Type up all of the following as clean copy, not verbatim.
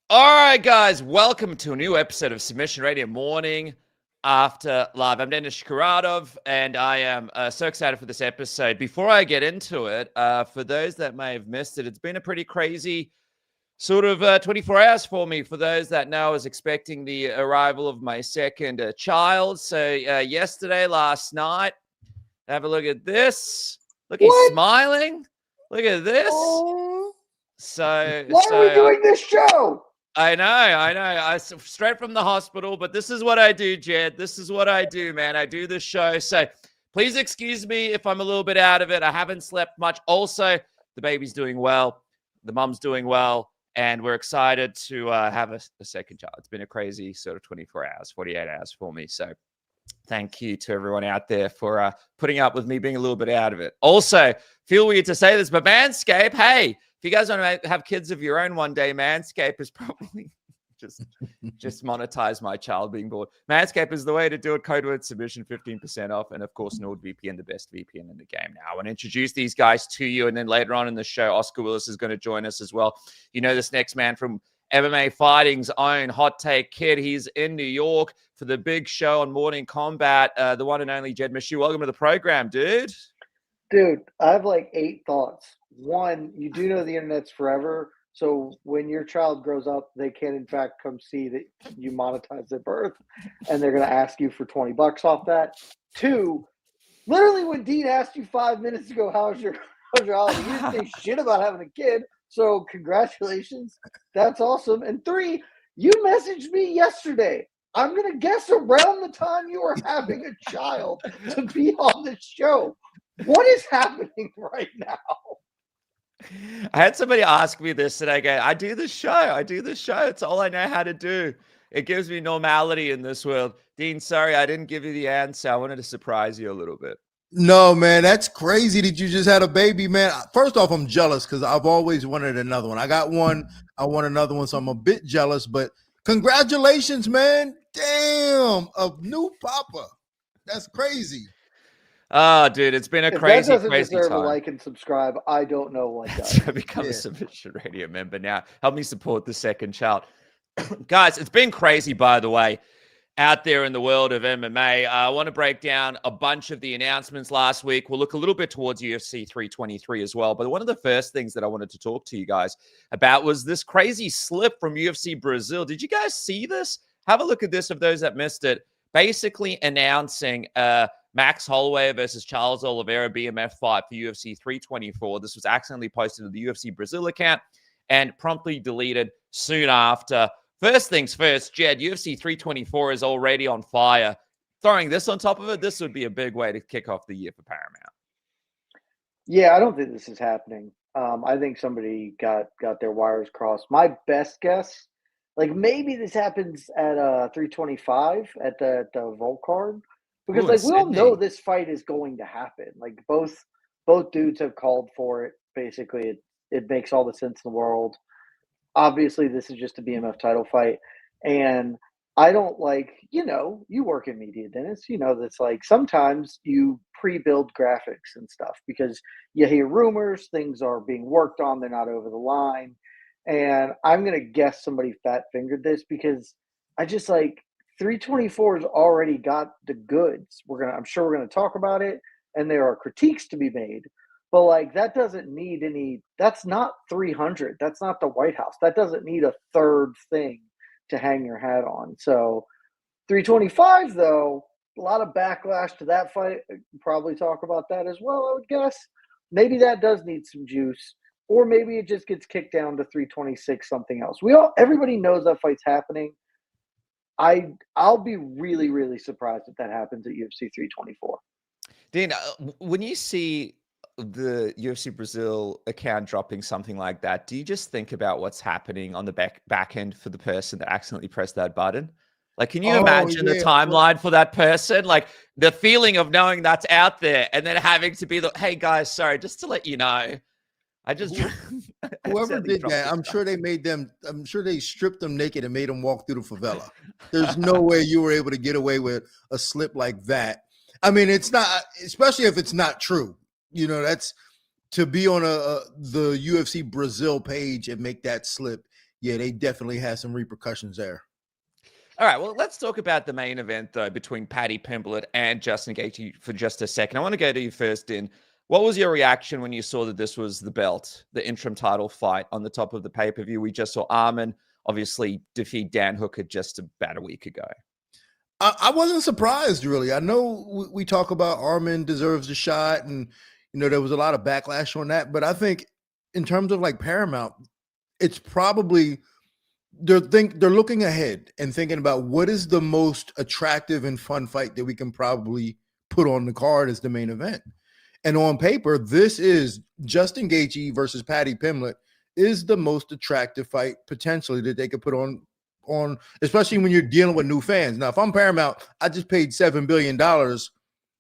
All right, guys, welcome to a new episode of Submission Radio Morning After Live. I'm Denis Shikaradov, and I am so excited for this episode. Before I get into it, for those that may have missed it, it's been a pretty crazy sort of 24 hours for me. For those that know, I was expecting the arrival of my second child. So last night, have a look at this. Look, he's smiling. Look at this. Oh. Why are we doing this show? I know. I straight from the hospital, but this is what I do, Jed. This is what I do, man. I do this show. So please excuse me if I'm a little bit out of it. I haven't slept much. Also, the baby's doing well. The mom's doing well. And we're excited to have a second child. It's been a crazy sort of 24 hours, 48 hours for me. So thank you to everyone out there for putting up with me being a little bit out of it. Also, feel weird to say this, but Manscaped, hey, if you guys want to have kids of your own one day, Manscaped is probably just monetize my child being born. Manscaped is the way to do it. Code word submission, 15% off. And of course, NordVPN, the best VPN in the game. Now, I want to introduce these guys to you. And then later on in the show, Oscar Willis is going to join us as well. You know, this next man from MMA Fighting's own Hot Take Kid. He's in New York for the big show on Morning Combat. The one and only Jed Meshew. Welcome to the program, dude. Dude, I have like 8 thoughts. One, you do know the internet's forever. So when your child grows up, they can in fact come see that you monetize their birth, and they're going to ask you for $20 off that. 2, literally when Dean asked you 5 minutes ago, how's your holiday? You didn't say shit about having a kid. So congratulations. That's awesome. And 3, you messaged me yesterday. I'm going to guess around the time you were having a child to be on the show. What is happening right now? I had somebody ask me this and I go, I do this show. It's all I know how to do. It gives me normality in this world. Dean, sorry, I didn't give you the answer. I wanted to surprise you a little bit. No, man, that's crazy that you just had a baby, man. First off, I'm jealous because I've always wanted another one. I got one. I want another one, so I'm a bit jealous, but congratulations, man. Damn, a new papa. That's crazy. Oh, dude, it's been a crazy, that doesn't crazy deserve time. A like and subscribe. I don't know what does. Become a Submission Radio member now. Help me support the second child. Guys, it's been crazy, by the way, out there in the world of MMA. I want to break down a bunch of the announcements last week. We'll look a little bit towards UFC 323 as well. But one of the first things that I wanted to talk to you guys about was this crazy slip from UFC Brazil. Did you guys see this? Have a look at this of those that missed it. Basically announcing Max Holloway versus Charles Oliveira BMF fight for UFC 324. This was accidentally posted to the UFC Brazil account and promptly deleted soon after. First things first, Jed, UFC 324 is already on fire. Throwing this on top of it, this would be a big way to kick off the year for Paramount. Yeah, I don't think this is happening. I think somebody got their wires crossed. My best guess, like maybe this happens at 325 at the Volk card. Because we all know this fight is going to happen. Like both dudes have called for it. Basically, it makes all the sense in the world. Obviously, this is just a BMF title fight. And I don't you work in media, Dennis. You know that's like sometimes you pre-build graphics and stuff because you hear rumors, things are being worked on, they're not over the line. And I'm going to guess somebody fat-fingered this because I just 324 has already got the goods. I'm sure we're going to talk about it, and there are critiques to be made. But that doesn't need any. That's not 300. That's not the White House. That doesn't need a third thing to hang your hat on. So 325, though, a lot of backlash to that fight. Probably talk about that as well, I would guess. Maybe that does need some juice, or maybe it just gets kicked down to 326, something else. Everybody knows that fight's happening. I'll be really, really surprised if that happens at UFC 324. Dean, when you see the UFC Brazil account dropping something like that, do you just think about what's happening on the back end for the person that accidentally pressed that button? Like, can you imagine the timeline for that person? Like the feeling of knowing that's out there and then having to be hey guys, sorry, just to let you know. Whoever did that, I'm sure they stripped them naked and made them walk through the favela. There's no way you were able to get away with a slip like that. I mean, it's not, especially if it's not true. You know, that's to be on the UFC Brazil page and make that slip yeah, they definitely had some repercussions there. All right, well, let's talk about the main event, though, between Paddy Pimblett and Justin Gaethje for just a second. I want to go to you first, Din. What was your reaction when you saw that this was the belt, the interim title fight on the top of the pay-per-view? We just saw Arman obviously defeat Dan Hooker just about a week ago. I wasn't surprised, really. I know we talk about Arman deserves a shot, and there was a lot of backlash on that. But I think in terms of like Paramount, it's probably they're looking ahead and thinking about what is the most attractive and fun fight that we can probably put on the card as the main event. And on paper, this is Justin Gaethje versus Paddy Pimblett is the most attractive fight potentially that they could put on, especially when you're dealing with new fans. Now, if I'm Paramount, I just paid $7 billion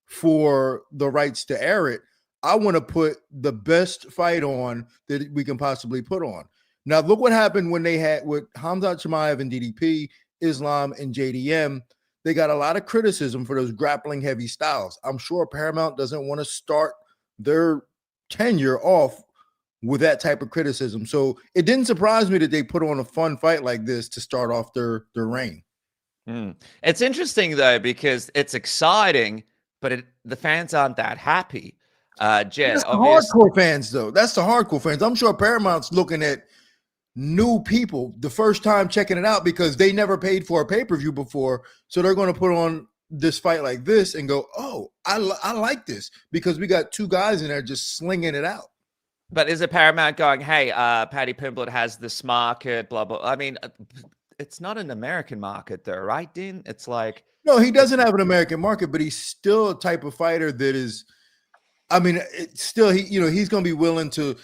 for the rights to air it. I want to put the best fight on that we can possibly put on. Now, look what happened when they had with Khamzat Chimaev and DDP, Islam and JDM. They got a lot of criticism for those grappling heavy styles. I'm sure Paramount doesn't want to start their tenure off with that type of criticism. So it didn't surprise me that they put on a fun fight like this to start off their reign. It's interesting, though, because it's exciting, but the fans aren't that happy. Jed, that's the hardcore fans, though. That's the hardcore fans. I'm sure Paramount's looking at new people the first time checking it out because they never paid for a pay-per-view before. So they're going to put on this fight like this and go, oh, I like this because we got two guys in there just slinging it out. But is it Paramount going, hey, Paddy Pimblett has this market, blah, blah. I mean, it's not an American market though, right, Dean? It's like... No, he doesn't have an American market, but he's still a type of fighter that is... I mean, it's still he's going to be willing to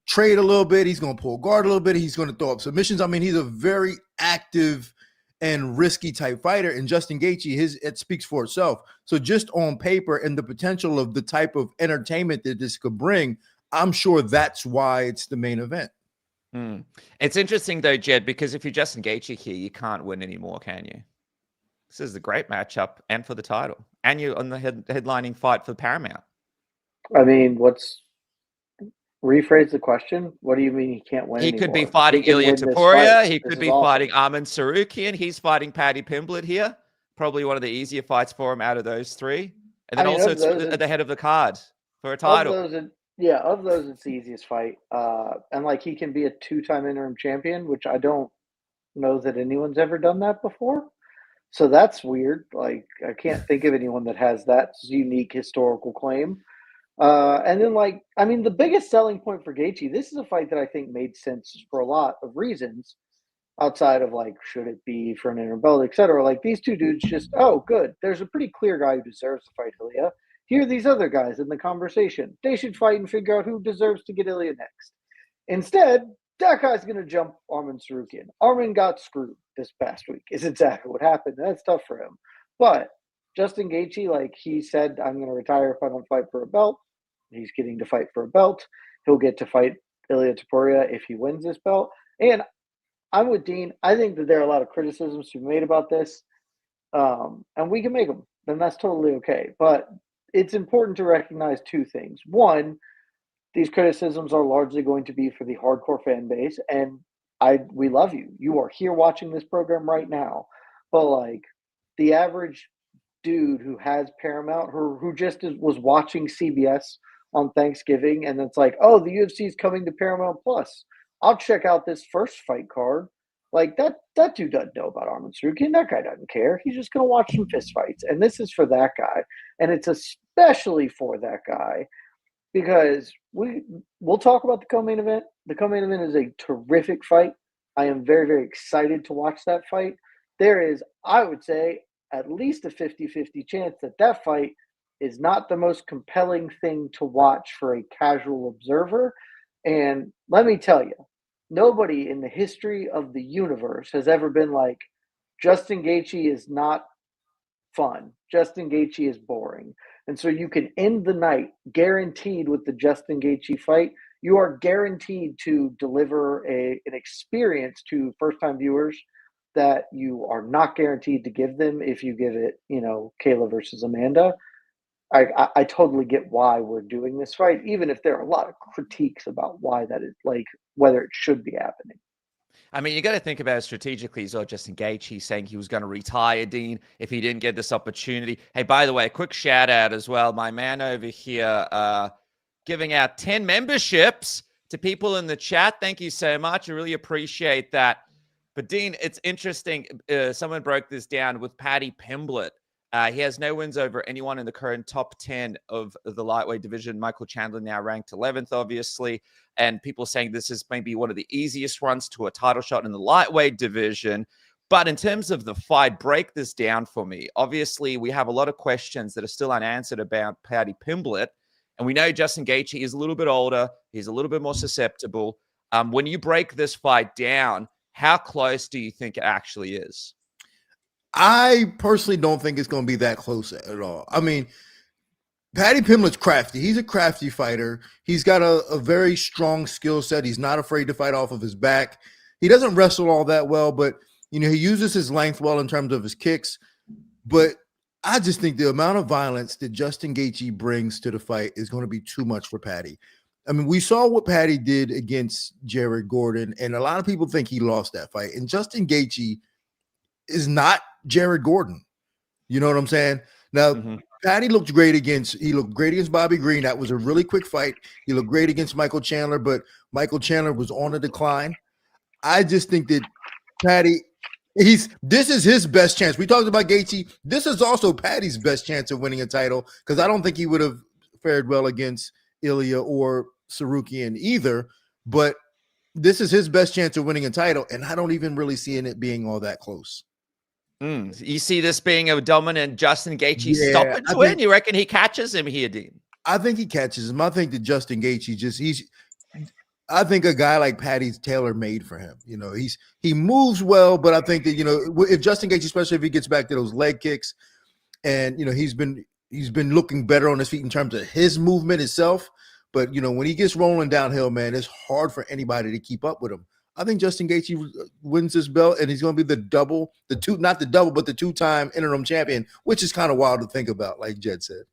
trade a little bit. He's going to pull guard a little bit. He's going to throw up submissions. I mean, he's a very active and risky type fighter. And Justin Gaethje, it speaks for itself. So just on paper and the potential of the type of entertainment that this could bring, I'm sure that's why it's the main event. It's interesting though, Jed, because if you're Justin Gaethje here, you can't win anymore, can you? This is a great matchup and for the title, and you're on the headlining fight for Paramount. I mean, rephrase the question. What do you mean he can't win? He anymore? could be fighting Ilya Topuria. He could be fighting Arman Tsarukyan. He's fighting Paddy Pimblett here. Probably one of the easier fights for him out of those three. And then also it's at the head of the card for a title. Of those, it's the easiest fight. And like he can be a 2-time interim champion, which I don't know that anyone's ever done that before. So that's weird. Like I can't think of anyone that has that unique historical claim. And then, the biggest selling point for Gaethje, this is a fight that I think made sense for a lot of reasons outside of, should it be for an interim belt, et cetera. Like, these two dudes just, oh, good. There's a pretty clear guy who deserves to fight Ilya. Here are these other guys in the conversation. They should fight and figure out who deserves to get Ilya next. Instead, that guy's going to jump Arman Tsarukyan. Arman got screwed this past week is exactly what happened. That's tough for him. But Justin Gaethje, he said, I'm going to retire if I don't fight for a belt. He's getting to fight for a belt. He'll get to fight Ilya Topuria if he wins this belt. And I'm with Dean. I think that there are a lot of criticisms to be made about this. And we can make them. And that's totally okay. But it's important to recognize two things. One, these criticisms are largely going to be for the hardcore fan base. And we love you. You are here watching this program right now. But the average dude who has Paramount, who just was watching CBS on Thanksgiving, and it's oh, the UFC is coming to Paramount Plus. I'll check out this first fight card. That dude doesn't know about Arman Tsarukyan. That guy doesn't care. He's just going to watch some fist fights. And this is for that guy. And it's especially for that guy because we'll talk about the co-main event. The co-main event is a terrific fight. I am very, very excited to watch that fight. There is, I would say, at least a 50-50 chance that fight is not the most compelling thing to watch for a casual observer. And let me tell you, nobody in the history of the universe has ever been Justin Gaethje is not fun. Justin Gaethje is boring. And so you can end the night guaranteed with the Justin Gaethje fight. You are guaranteed to deliver an experience to first-time viewers that you are not guaranteed to give them if you give it, Kayla versus Amanda. I totally get why we're doing this fight, even if there are a lot of critiques about why that is, whether it should be happening. I mean, you got to think about it strategically as well. Justin Gaethje saying he was going to retire, Dean, if he didn't get this opportunity. Hey, by the way, a quick shout out as well. My man over here giving out 10 memberships to people in the chat. Thank you so much. I really appreciate that. But Dean, it's interesting. Someone broke this down with Paddy Pimblett. He has no wins over anyone in the current top 10 of the lightweight division. Michael Chandler now ranked 11th, obviously. And people saying this is maybe one of the easiest runs to a title shot in the lightweight division. But in terms of the fight, break this down for me. Obviously, we have a lot of questions that are still unanswered about Paddy Pimblett. And we know Justin Gaethje is a little bit older. He's a little bit more susceptible. When you break this fight down, how close do you think it actually is? I personally don't think it's going to be that close at all. I mean, Paddy Pimblett's crafty. He's a crafty fighter. He's got a very strong skill set. He's not afraid to fight off of his back. He doesn't wrestle all that well, but, he uses his length well in terms of his kicks. But I just think the amount of violence that Justin Gaethje brings to the fight is going to be too much for Paddy. I mean, we saw what Paddy did against Jared Gordon, and a lot of people think he lost that fight. And Justin Gaethje is not Jared Gordon. You know what I'm saying? Now, Paddy looked great against Bobby Green. That was a really quick fight. He looked great against Michael Chandler, but Michael Chandler was on a decline. I just think that Paddy, this is his best chance. We talked about Gaethje. This is also Paddy's best chance of winning a title, because I don't think he would have fared well against Ilya or Sarukian either, but this is his best chance of winning a title, and I don't even really see it being all that close. You see this being a dominant Justin Gaethje stoppage win? You reckon he catches him here, Dean? I think he catches him. I think that Justin Gaethje I think a guy like Paddy's tailor-made for him. He moves well, but I think that, if Justin Gaethje, especially if he gets back to those leg kicks, and, he's been looking better on his feet in terms of his movement itself. But, when he gets rolling downhill, man, it's hard for anybody to keep up with him. I think Justin Gaethje wins this belt, and he's going to be the two-time interim champion, which is kind of wild to think about, like Jed said.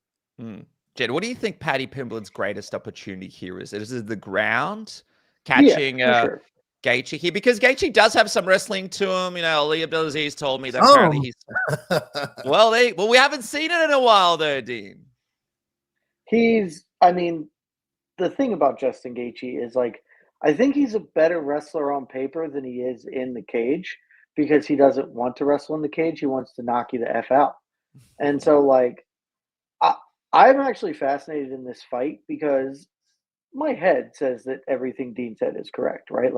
Jed, what do you think Paddy Pimblett's greatest opportunity here is? Is it the ground, catching sure. Gaethje here? Because Gaethje does have some wrestling to him. Ali Abdelaziz told me that apparently he's well, we haven't seen it in a while, though, Dean. The thing about Justin Gaethje is, I think he's a better wrestler on paper than he is in the cage, because he doesn't want to wrestle in the cage. He wants to knock you the F out. And so, I'm actually fascinated in this fight, because my head says that everything Dean said is correct, right?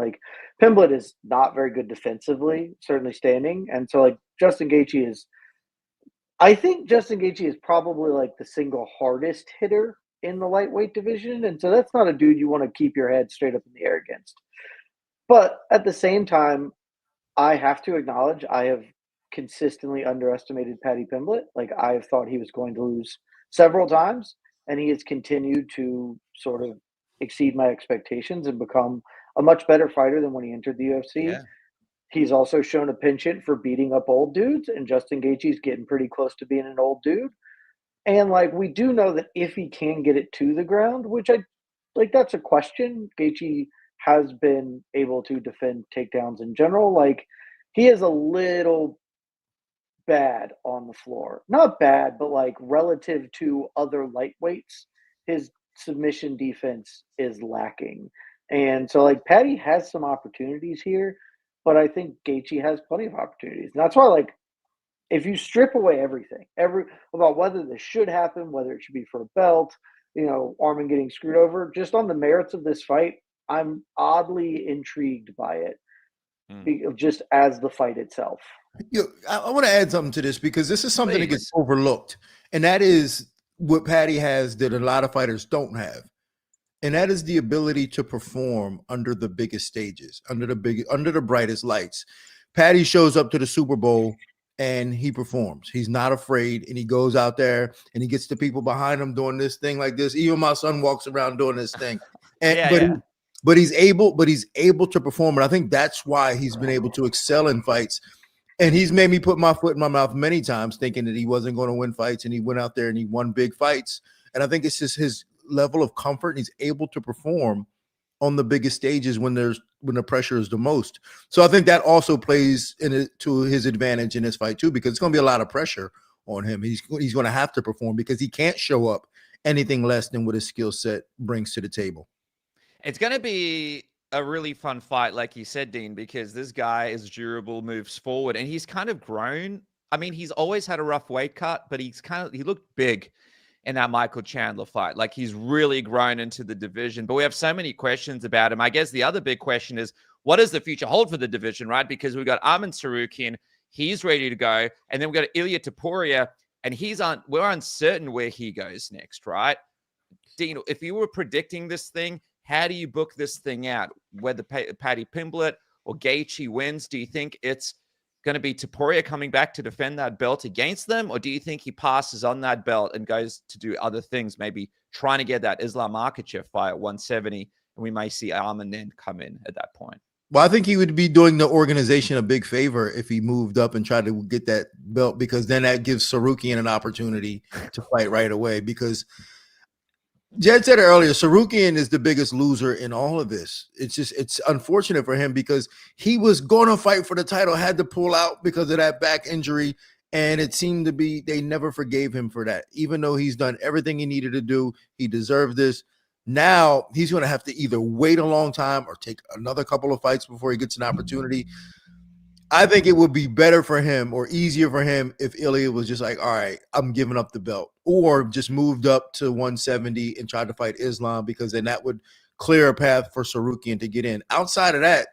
Pimblett is not very good defensively, certainly standing. And so, Justin Gaethje is probably the single hardest hitter in the lightweight division. And so that's not a dude you want to keep your head straight up in the air against. But at the same time, I have to acknowledge I have consistently underestimated Paddy Pimblett. I've thought he was going to lose several times, and he has continued to sort of exceed my expectations and become a much better fighter than when he entered the UFC. Yeah. He's also shown a penchant for beating up old dudes, and Justin Gaethje's getting pretty close to being an old dude. And we do know that if he can get it to the ground, which that's a question. Gaethje has been able to defend takedowns in general. He is a little bad on the floor. Not bad, but relative to other lightweights, his submission defense is lacking. And so Paddy has some opportunities here, but I think Gaethje has plenty of opportunities. And that's why if you strip away everything, about whether this should happen, whether it should be for a belt, Arman getting screwed over, just on the merits of this fight, I'm oddly intrigued by it, just as the fight itself. I want to add something to this, because this is something that gets overlooked, and that is what Paddy has that a lot of fighters don't have, and that is the ability to perform under the biggest stages, under the brightest lights. Paddy shows up to the Super Bowl and he performs. He's not afraid, and he goes out there and he gets the people behind him doing this thing like this. Even my son walks around doing this thing, but he's able to perform, and I think that's why he's been able to excel in fights. And he's made me put my foot in my mouth many times, thinking that he wasn't going to win fights, and he went out there and he won big fights. And I think it's just his level of comfort, and he's able to perform on the biggest stages when the pressure is the most. So I think that also plays to his advantage in this fight too, because it's going to be a lot of pressure on him. He's going to have to perform because he can't show up anything less than what his skill set brings to the table. It's going to be a really fun fight, like you said, Dean, because this guy is durable, moves forward, and he's kind of grown. I mean, he's always had a rough weight cut, but he looked big in that Michael Chandler fight. Like, he's really grown into the division. But we have so many questions about him. I guess the other big question is, what does the future hold for the division, right? Because we've got Arman Tsarukyan, he's ready to go, and then we've got Ilia Topuria, and we're uncertain where he goes next, right? Dean, if you were predicting this thing, how do you book this thing out? Whether Paddy Pimblett or Gaethje wins, do you think it's going to be Topuria coming back to defend that belt against them? Or do you think he passes on that belt and goes to do other things, maybe trying to get that Islam Makhachev fight at 170, and we may see Arman then come in at that point? Well, I think he would be doing the organization a big favor if he moved up and tried to get that belt, because then that gives Tsarukyan an opportunity to fight right away. Because Jed said it earlier, Tsarukyan is the biggest loser in all of this. It's unfortunate for him because he was going to fight for the title, had to pull out because of that back injury. And it seemed to be they never forgave him for that. Even though he's done everything he needed to do, he deserved this. Now he's going to have to either wait a long time or take another couple of fights before he gets an opportunity. I think it would be better for him or easier for him if Ilia was just like, all right, I'm giving up the belt, or just moved up to 170 and tried to fight Islam, because then that would clear a path for Tsarukyan to get in. Outside of that,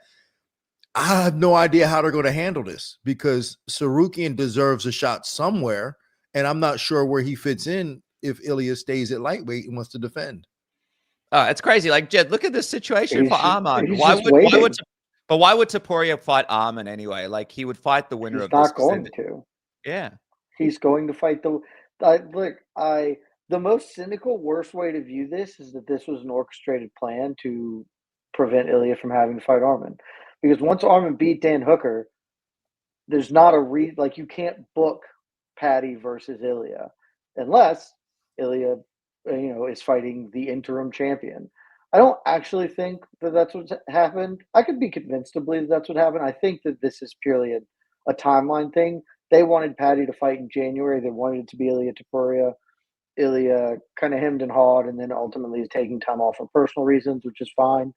I have no idea how they're going to handle this, because Tsarukyan deserves a shot somewhere, and I'm not sure where he fits in if Ilia stays at lightweight and wants to defend. It's crazy. Like, Jed, look at this situation for Arman. Why would Topuria fight Arman anyway? Like, he would fight the winner of this. He's not going to. Yeah. He's going to fight the most cynical, worst way to view this is that this was an orchestrated plan to prevent Ilia from having to fight Arman. Because once Arman beat Dan Hooker, there's not you can't book Paddy versus Ilia unless Ilia is fighting the interim champion. I don't actually think that that's what's happened. I could be convinced to believe that's what happened. I think that this is purely a timeline thing. They wanted Paddy to fight in January. They wanted it to be Ilia Topuria. Ilia kind of hemmed and hawed, and then ultimately is taking time off for personal reasons, which is fine.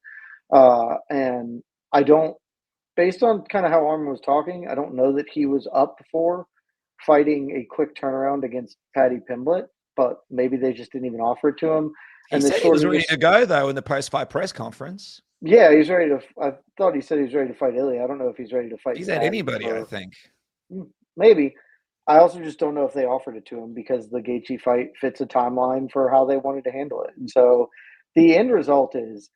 And I don't, based on kind of how Arman was talking, I don't know that he was up for fighting a quick turnaround against Paddy Pimblett, but maybe they just didn't even offer it to him. He said he was ready to go, though, in the post-fight press conference. Yeah, he's ready to. I thought he said he was ready to fight Ilia. I don't know if he's ready to fight. He said anybody, I think. Maybe. I also just don't know if they offered it to him, because the Gaethje fight fits a timeline for how they wanted to handle it. And so the end result is,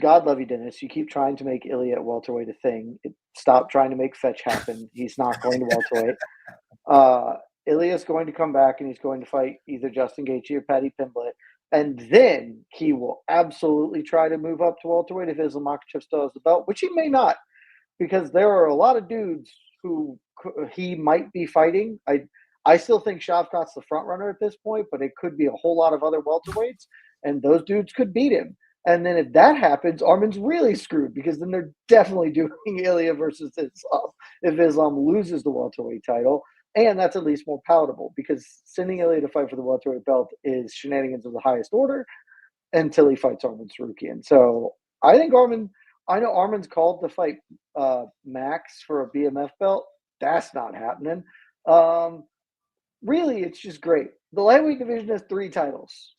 God love you, Dennis. You keep trying to make Ilia at welterweight a thing. Stop trying to make fetch happen. He's not going to welterweight. Ilia's going to come back, and he's going to fight either Justin Gaethje or Paddy Pimblett. And then he will absolutely try to move up to welterweight if Islam Makhachev still has the belt, which he may not, because there are a lot of dudes who he might be fighting. I still think Shavkat's the front runner at this point, but it could be a whole lot of other welterweights, and those dudes could beat him. And then if that happens, Arman's really screwed, because then they're definitely doing Ilia versus Islam if Islam loses the welterweight title. And that's at least more palatable, because sending Ilia to fight for the welterweight belt is shenanigans of the highest order until he fights Arman Tsarukyan. So I think I know Arman's called to fight Max for a BMF belt. That's not happening. Really, it's just great. The lightweight division has 3 titles.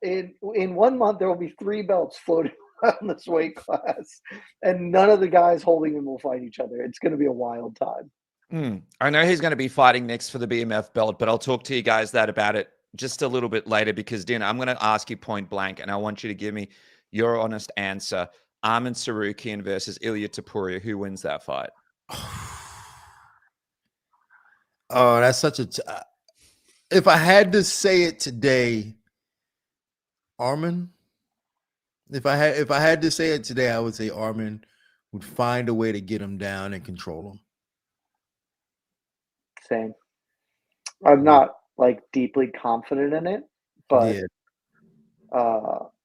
In 1 month, there will be 3 belts floating around this weight class, and none of the guys holding them will fight each other. It's going to be a wild time. I know he's going to be fighting next for the BMF belt, but I'll talk to you guys about it just a little bit later, because, Dina, I'm going to ask you point blank, and I want you to give me your honest answer. Arman Tsarukyan versus Ilia Topuria. Who wins that fight? Oh, that's such a... if I had to say it today, Arman. If I had to say it today, I would say Arman would find a way to get him down and control him. Same. I'm not deeply confident in it, but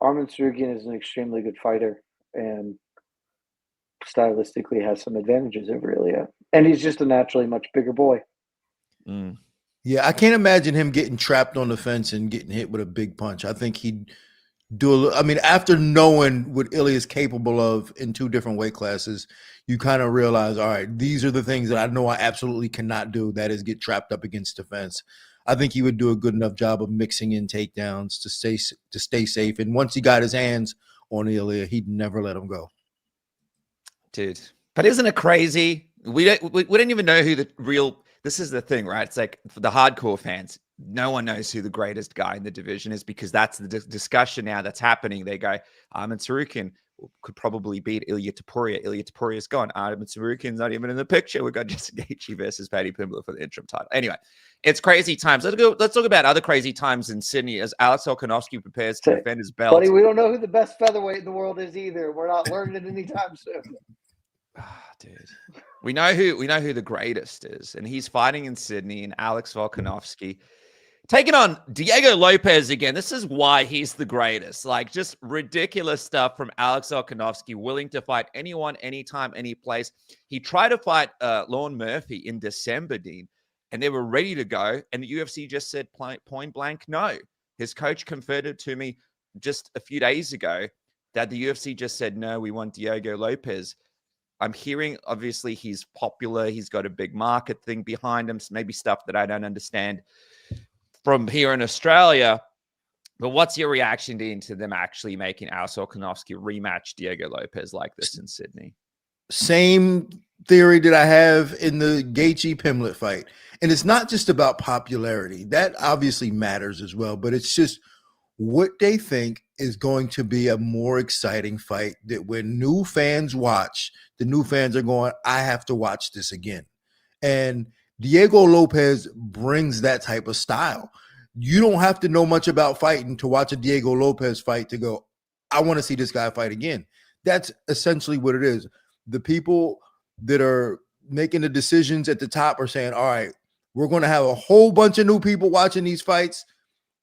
Arman Tsarukyan is an extremely good fighter and stylistically has some advantages over Ilya. And he's just a naturally much bigger boy. Mm. Yeah, I can't imagine him getting trapped on the fence and getting hit with a big punch. I think he'd do I mean, after knowing what Ilya is capable of in 2 different weight classes, you kind of realize, all right, these are the things that I know I absolutely cannot do. That is get trapped up against the fence. I think he would do a good enough job of mixing in takedowns to stay safe. And once he got his hands on Ilya, he'd never let him go. Dude, but isn't it crazy? We don't even know who the real. This is the thing, right? It's like for the hardcore fans, no one knows who the greatest guy in the division is because that's the discussion now that's happening. They go, Arman Tsarukyan could probably beat Ilia Topuria. Ilia Topuria's gone. Arman Tsarukyan's not even in the picture. We've got just Gaethje versus Paddy Pimblett for the interim title. Anyway, it's crazy times. Let's talk about other crazy times in Sydney as Alex Volkanovski prepares to defend his belt. Buddy, we don't know who the best featherweight in the world is either. We're not learning it anytime soon. Dude, we know who the greatest is, and he's fighting in Sydney. And Alex Volkanovski taking on Diego Lopez again. This is why he's the greatest. Like, just ridiculous stuff from Alex Volkanovski, willing to fight anyone, anytime, any place. He tried to fight Lorne Murphy in December, Dean, and they were ready to go, and the UFC just said point blank no. His coach confirmed it to me just a few days ago that the UFC just said no, we want Diego Lopez. I'm hearing, obviously, he's popular. He's got a big market thing behind him, maybe stuff that I don't understand from here in Australia. But what's your reaction, Dean, to them actually making Alex Volkanovski rematch Diego Lopez like this in Sydney? Same theory that I have in the Gaethje Pimblett fight. And it's not just about popularity. That obviously matters as well, but it's just what they think is going to be a more exciting fight that when new fans watch, the new fans are going, I have to watch this again. And Diego Lopez brings that type of style. You don't have to know much about fighting to watch a Diego Lopez fight to go, I want to see this guy fight again. That's essentially what it is. The people that are making the decisions at the top are saying, all right, we're going to have a whole bunch of new people watching these fights.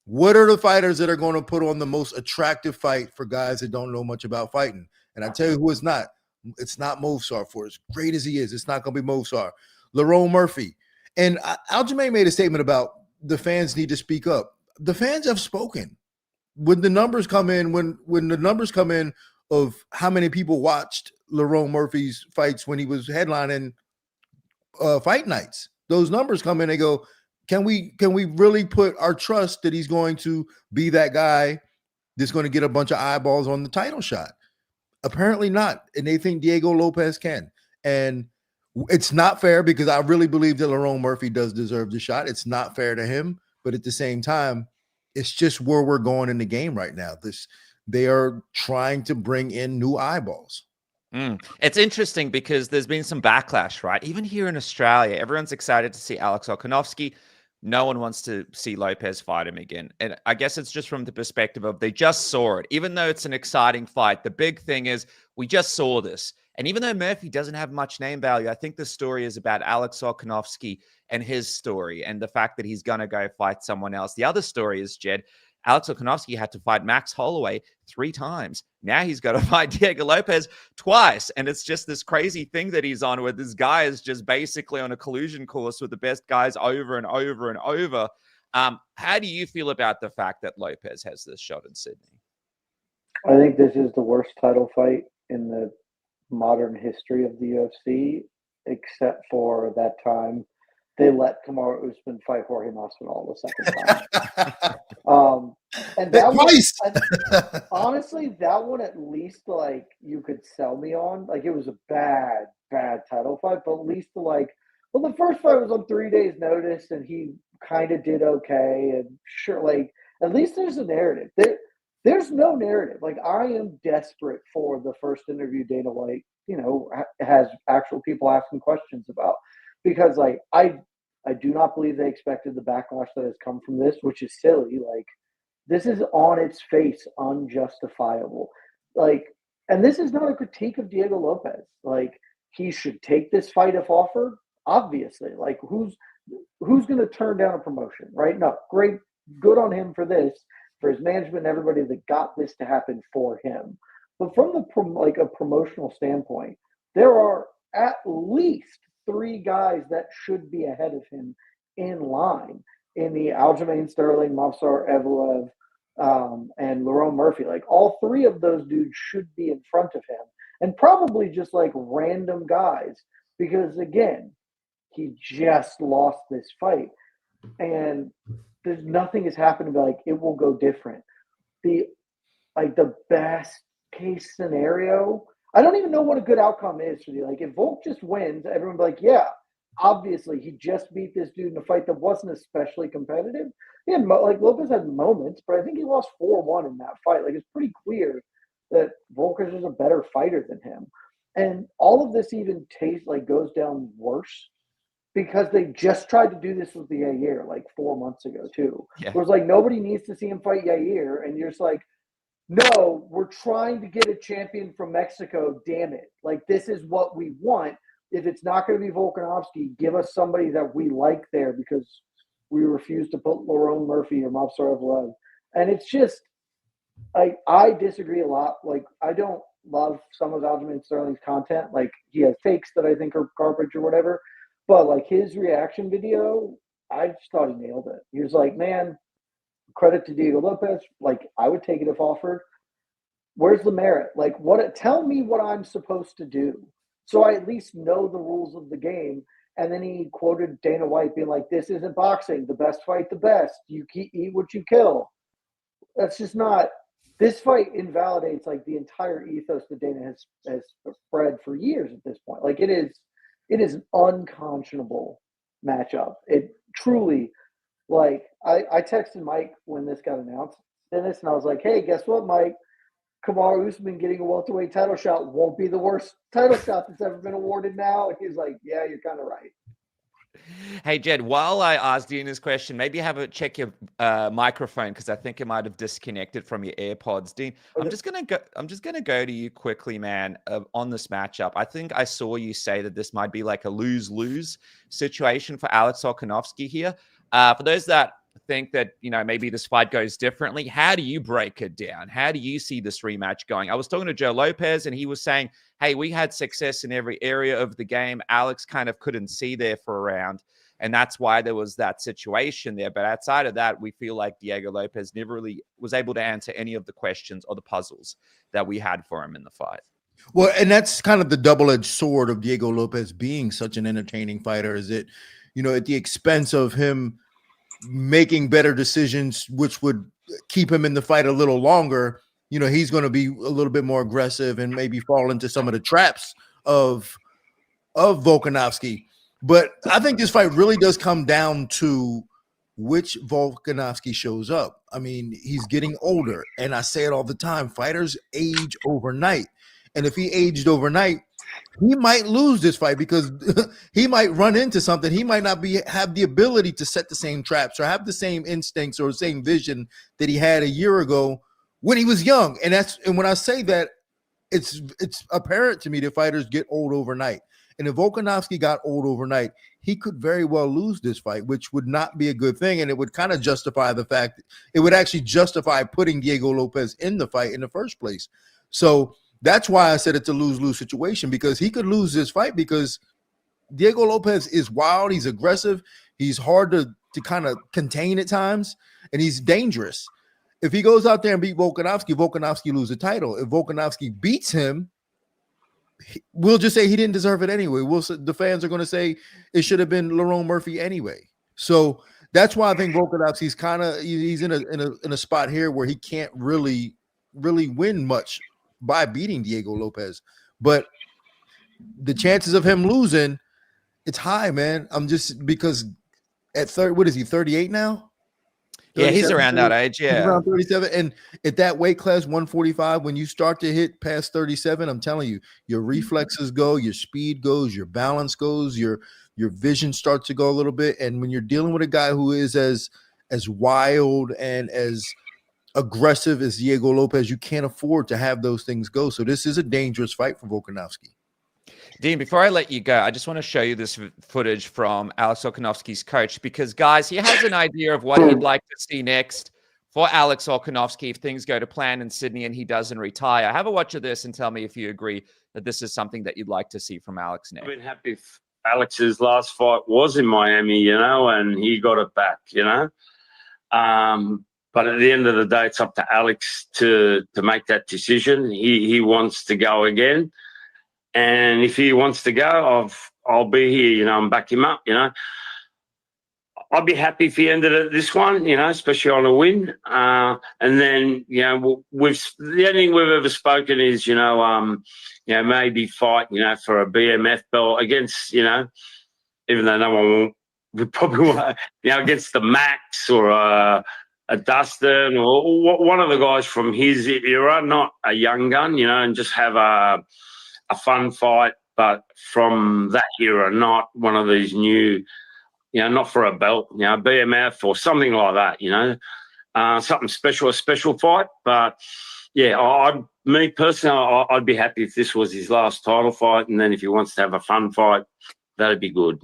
What are the fighters that are going to put on the most attractive fight for guys that don't know much about fighting? And I tell you who it's not. It's not Movsar. For as great as he is, it's not going to be Movsar. Lerone Murphy. And Aljamain made a statement about the fans need to speak up. The fans have spoken. When the numbers come in, when the numbers come in of how many people watched Lerone Murphy's fights when he was headlining fight nights, those numbers come in, they go, Can we really put our trust that he's going to be that guy that's going to get a bunch of eyeballs on the title shot? Apparently not. And they think Diego Lopez can. And it's not fair because I really believe that Lerone Murphy does deserve the shot. It's not fair to him. But at the same time, it's just where we're going in the game right now. They are trying to bring in new eyeballs. It's interesting because there's been some backlash, right? Even here in Australia, everyone's excited to see Alex Volkanovski. No one wants to see Lopez fight him again. And I guess it's just from the perspective of they just saw it. Even though it's an exciting fight, the big thing is we just saw this. And even though Murphy doesn't have much name value, I think the story is about Alex Volkanovski and his story and the fact that he's going to go fight someone else. The other story is, Jed, Alex Volkanovski had to fight Max Holloway 3 times. Now he's got to fight Diego Lopez twice. And it's just this crazy thing that he's on where this guy is just basically on a collusion course with the best guys over and over and over. How do you feel about the fact that Lopez has this shot in Sydney? I think this is the worst title fight in the modern history of the UFC, except for that time they let Kamaru Usman fight Jorge Masvidal the second time. And that one, honestly, that one at least like you could sell me on. Like it was a bad title fight, but at least well, the first fight was on 3 days' notice, and he kind of did okay. And sure, like at least there's a narrative. There's no narrative. Like I am desperate for the first interview Dana White, has actual people asking questions about. Because like I do not believe they expected the backlash that has come from this, which is silly. Like this is on its face unjustifiable. Like, and this is not a critique of Diego Lopez. Like he should take this fight if offered. Obviously, like who's going to turn down a promotion, right? No, great, good on him for this. for his management and everybody that got this to happen for him. But from a promotional standpoint, there are at least 3 guys that should be ahead of him in line in the Aljamain Sterling, Movsar Evloev, and Lerone Murphy. Like, all 3 of those dudes should be in front of him, and probably just like random guys, because again, he just lost this fight, and there's nothing has happened to be like it will go different. The best case scenario, I don't even know what a good outcome is for you. Like, if Volk just wins, everyone will be like, yeah, obviously he just beat this dude in a fight that wasn't especially competitive. He had Lopez had moments, but I think he lost 4-1 in that fight. Like, it's pretty clear that Volk is just a better fighter than him. And all of this even goes down worse because they just tried to do this with the Yair like 4 months ago too. Yeah. It was like, nobody needs to see him fight Yair, and you're just like, no, we're trying to get a champion from Mexico, damn it. Like, this is what we want. If it's not going to be Volkanovski, give us somebody that we like there, because we refuse to put Lerone Murphy or Movsar Evloev. And it's just, I disagree a lot. Like, I don't love some of Aljamain Sterling's content. Like, he has takes that I think are garbage or whatever. But, like, his reaction video, I just thought he nailed it. He was like, man, credit to Diego Lopez. Like, I would take it if offered. Where's the merit? Like, tell me what I'm supposed to do, so I at least know the rules of the game. And then he quoted Dana White being like, this isn't boxing. The best fight the best. You eat what you kill. That's just not – this fight invalidates, like, the entire ethos that Dana has spread for years at this point. Like, it is an unconscionable matchup. It truly – like, I texted Mike when this got announced, Dennis, and I was like, hey, guess what, Mike? Kamaru Usman getting a welterweight title shot won't be the worst title shot that's ever been awarded now. And he's like, yeah, you're kind of right. Hey, Jed, while I ask Dean this question, maybe check your microphone, because I think it might have disconnected from your AirPods. Dean, okay. I'm just gonna go to you quickly, man, on this matchup. I think I saw you say that this might be like a lose-lose situation for Alex Volkanovski here. For those that think that, maybe this fight goes differently, how do you break it down? How do you see this rematch going? I was talking to Joe Lopez, and he was saying, hey, we had success in every area of the game. Alex kind of couldn't see there for a round, and that's why there was that situation there. But outside of that, we feel like Diego Lopez never really was able to answer any of the questions or the puzzles that we had for him in the fight. Well, and that's kind of the double-edged sword of Diego Lopez being such an entertaining fighter, is it, at the expense of him making better decisions, which would keep him in the fight a little longer, he's going to be a little bit more aggressive and maybe fall into some of the traps of Volkanovski. But I think this fight really does come down to which Volkanovski shows up. I mean, he's getting older, and I say it all the time, fighters age overnight. And if he aged overnight, he might lose this fight, because he might run into something. He might not have the ability to set the same traps or have the same instincts or the same vision that he had a year ago when he was young. And when I say that, it's apparent to me that fighters get old overnight. And if Volkanovski got old overnight, he could very well lose this fight, which would not be a good thing. And it would kind of justify the fact – it would actually justify putting Diego Lopez in the fight in the first place. So that's why I said it's a lose-lose situation, because he could lose this fight because Diego Lopez is wild. He's aggressive. He's hard to kind of contain at times, and he's dangerous. If he goes out there and beat Volkanovski lose the title. If Volkanovski beats him, we'll just say he didn't deserve it anyway. The fans are going to say it should have been Lerone Murphy anyway. So that's why I think Volkanovski's he's in a spot here where he can't really win much by beating Diego Lopez. But the chances of him losing, it's high, man. Because at 30, what is he, 38 now? Yeah, he's around that age. Yeah, he's around 37. And at that weight class, 145, when you start to hit past 37, I'm telling you, your reflexes go, your speed goes, your balance goes, your vision starts to go a little bit. And when you're dealing with a guy who is as wild and as aggressive as Diego Lopez, you can't afford to have those things go. So this is a dangerous fight for Volkanovski. Dean, before I let you go, I just want to show you this footage from Alex Volkanovski's coach, because, guys, he has an idea of what he'd like to see next for Alex Volkanovski if things go to plan in Sydney and he doesn't retire. Have a watch of this and tell me if you agree that this is something that you'd like to see from Alex next. I've been happy if Alex's last fight was in Miami, and he got it back, But at the end of the day, it's up to Alex to make that decision. He wants to go again. And if he wants to go, I'll be here, and back him up, I'd be happy if he ended at this one, especially on a win. And then, the only thing we've ever spoken is, maybe fight, for a BMF belt against, even though no one would probably want, against the Max or a Dustin or one of the guys from his era, not a young gun, and just have a fun fight, but from that era, not one of these new, not for a belt, BMF or something like that, something special, a special fight. But yeah, me personally, I'd be happy if this was his last title fight, and then if he wants to have a fun fight, that'd be good,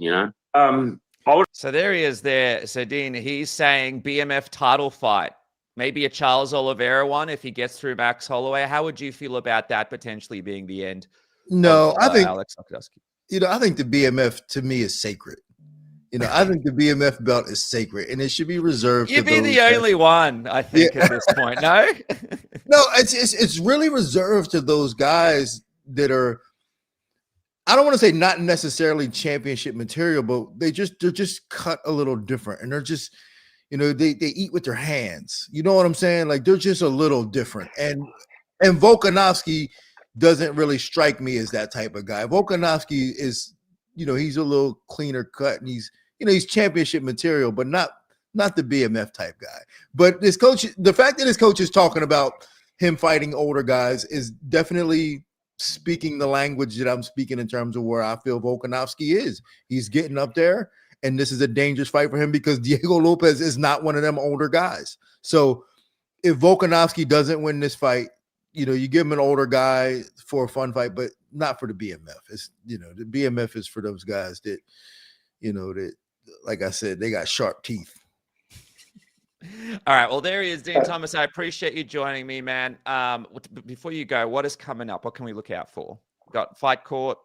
So there he is there. So Dean, he's saying BMF title fight, maybe a Charles Oliveira one if he gets through Max Holloway. How would you feel about that potentially being the end? No, I think Alex Volkanovski. I think the BMF to me is sacred. I think the BMF belt is sacred, and it should be reserved. You'd be the only one, I think, at this point. No, no, it's really reserved to those guys that are. I don't want to say not necessarily championship material, but they're just cut a little different, and they're just, they eat with their hands. You know what I'm saying? Like they're just a little different, and Volkanovski doesn't really strike me as that type of guy. Volkanovski is, he's a little cleaner cut, and he's championship material, but not the BMF type guy. But his coach, the fact that his coach is talking about him fighting older guys is definitely speaking the language that I'm speaking in terms of where I feel Volkanovski is. He's getting up there, and this is a dangerous fight for him because Diego Lopez is not one of them older guys. So if Volkanovski doesn't win this fight, you give him an older guy for a fun fight, but not for the BMF. It's, the BMF is for those guys that, that, like I said, they got sharp teeth. All right. Well, there he is, Dean Thomas. I appreciate you joining me, man. Before you go, what is coming up? What can we look out for? Got Fight Court,